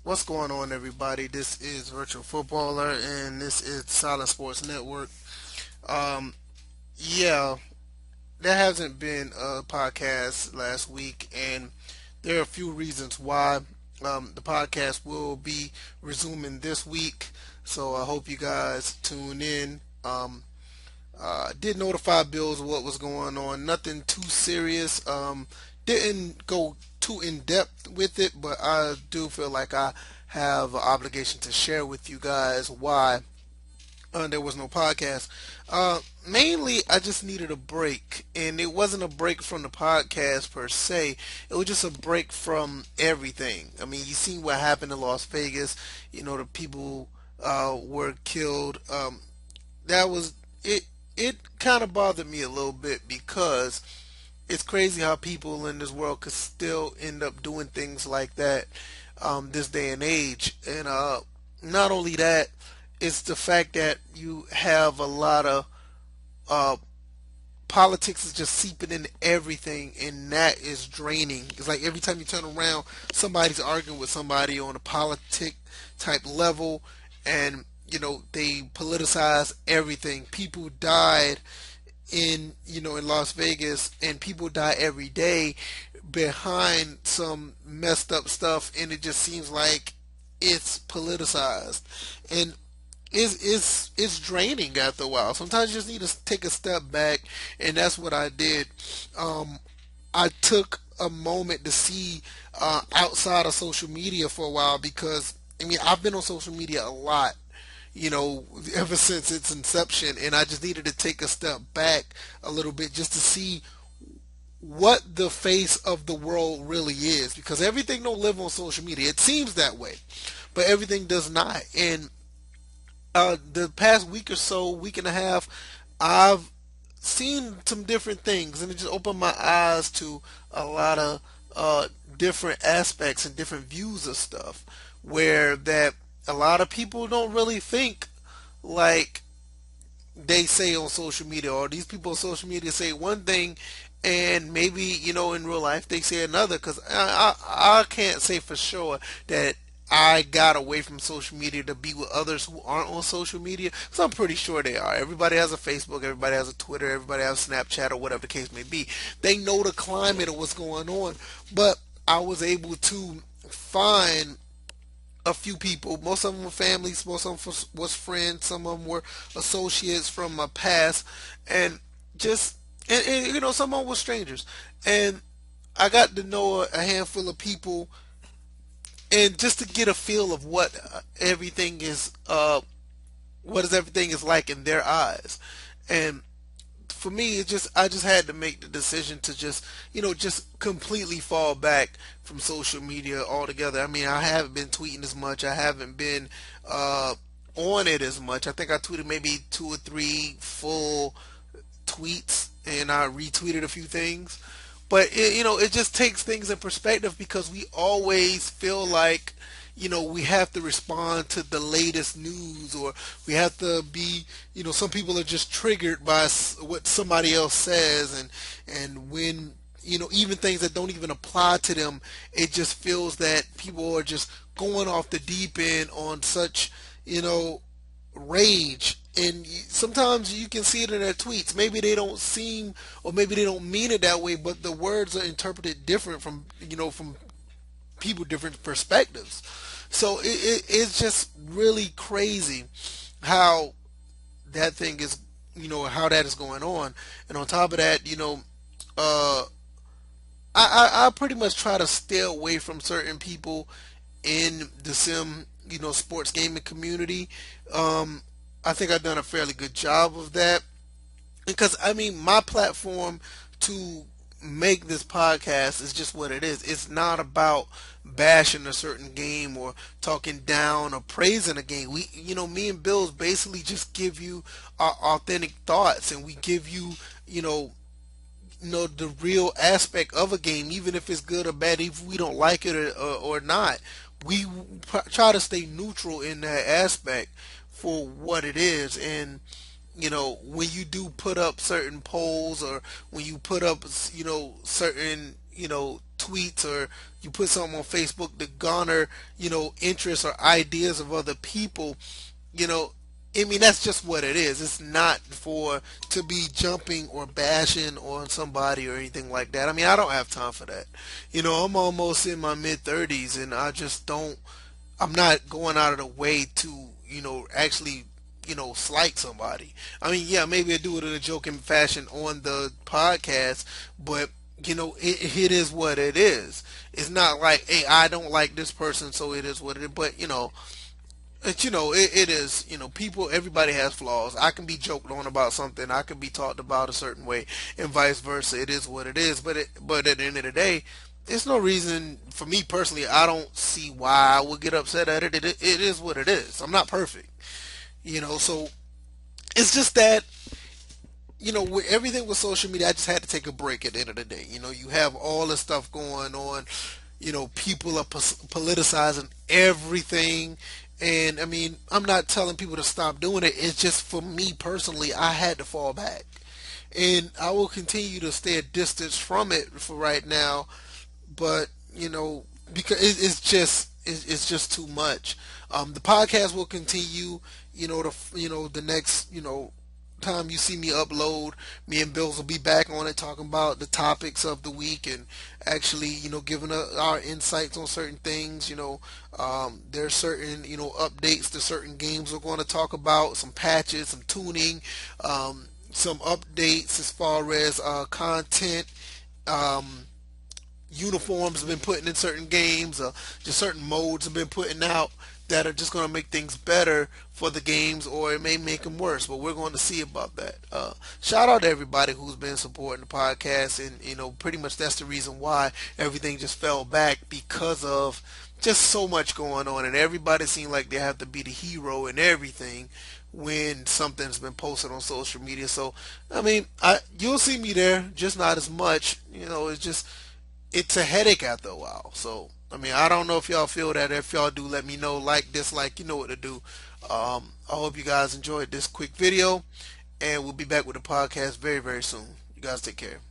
What's going on, everybody? This is Virtual Footballer, and this is Silent Sports Network. Um, yeah, there hasn't been a podcast last week, and there are a few reasons why. The podcast will be resuming this week, so I hope you guys tune in. Did notify Bills what was going on. Nothing too serious. Didn't go too in depth with it, but I do feel like I have an obligation to share with you guys why there was no podcast. Mainly, I just needed a break, and it wasn't a break from the podcast per se. It was just a break from everything. I mean, you seen what happened in Las Vegas. The people were killed. That was it. It kind of bothered me a little bit because it's crazy how people in this world could still end up doing things like that this day and age. And not only that, it's the fact that you have a lot of uh, politics is just seeping into everything, and that is draining. It's like every time you turn around, somebody's arguing with somebody on a politic type level, and they politicize everything. People died in Las Vegas, and people die every day behind some messed up stuff, and it just seems like it's politicized, and it's draining after a while. Sometimes you just need to take a step back, and that's what I did. Um, I took a moment to see outside of social media for a while because I mean I've been on social media a lot, ever since its inception, and I just needed to take a step back a little bit just to see what the face of the world really is because everything don't live on social media. It seems that way, but everything does not. And the past week or so, week and a half, I've seen some different things, and it just opened my eyes to a lot of different aspects and different views of stuff. Where that a lot of people don't really think like they say on social media, or these people on social media say one thing, and maybe in real life they say another. Because I can't say for sure that I got away from social media to be with others who aren't on social media, because I'm pretty sure they are. Everybody has a Facebook, everybody has a Twitter, everybody has Snapchat, or whatever the case may be. They know the climate of what's going on, but I was able to find a few people. Most of them were families, most of them was friends, some of them were associates from my past, and just and some of them were strangers. And I got to know a handful of people, and just to get a feel of what is everything is like in their eyes. And for me, it just I just had to make the decision to just completely fall back from social media altogether. I mean, I haven't been tweeting as much. I haven't been uh, on it as much. I think I tweeted maybe two or three full tweets, and I retweeted a few things. But it just takes things in perspective because we always feel like we have to respond to the latest news, or we have to be, some people are just triggered by what somebody else says, and when even things that don't even apply to them, it just feels that people are just going off the deep end on such you know rage. And sometimes you can see it in their tweets. Maybe they don't seem, or maybe they don't mean it that way, but the words are interpreted different from people, different perspectives. So it's just really crazy how that thing is, how that is going on. And on top of that, uh, I pretty much try to stay away from certain people in the sports gaming community. Um, I think I've done a fairly good job of that because I mean my platform to make this podcast is just what it is. It's not about bashing a certain game or talking down or praising a game. Me and Bills basically just give you our authentic thoughts, and we give you, you know, the real aspect of a game, even if it's good or bad, if we don't like it or not. We try to stay neutral in that aspect for what it is. And when you do put up certain polls, or when you put up certain tweets or you put something on Facebook to garner, interests or ideas of other people, you know, I mean, that's just what it is. It's not for to be jumping or bashing on somebody or anything like that. I mean, I don't have time for that. I'm almost in my mid 30s and I just don't, I'm not going out of the way to, actually, slight somebody. I mean, yeah, maybe I do it in a joking fashion on the podcast, but it is what it is. It's not like, hey, I don't like this person, so it is what it is. But it is, people, everybody has flaws. I can be joked on about something, I can be talked about a certain way, and vice versa. It is what it is. But at the end of the day, it's no reason for me personally. I don't see why I would get upset at it. It is what it is. I'm not perfect, so it's just that, with everything with social media, I just had to take a break at the end of the day. You have all this stuff going on. People are politicizing everything. And I mean, I'm not telling people to stop doing it. It's just for me personally, I had to fall back. And I will continue to stay a distance from it for right now. But, because it's just too much. The podcast will continue, the next, time you see me upload, me and Bills will be back on it talking about the topics of the week and actually, giving our insights on certain things. There's certain, updates to certain games we're going to talk about, some patches, some tuning, some updates as far as content. Um, Uniforms have been putting in certain games, just certain modes have been putting out that are just going to make things better for the games, or it may make them worse. But we're going to see about that. Shout out to everybody who's been supporting the podcast, and pretty much that's the reason why everything just fell back, because of just so much going on, and everybody seemed like they have to be the hero and everything when something's been posted on social media. So I mean, you'll see me there, just not as much. It's a headache after a while. So, I mean, I don't know if y'all feel that. If y'all do, let me know. Like, dislike, you know what to do. I hope you guys enjoyed this quick video, and we'll be back with the podcast very, very soon. You guys take care.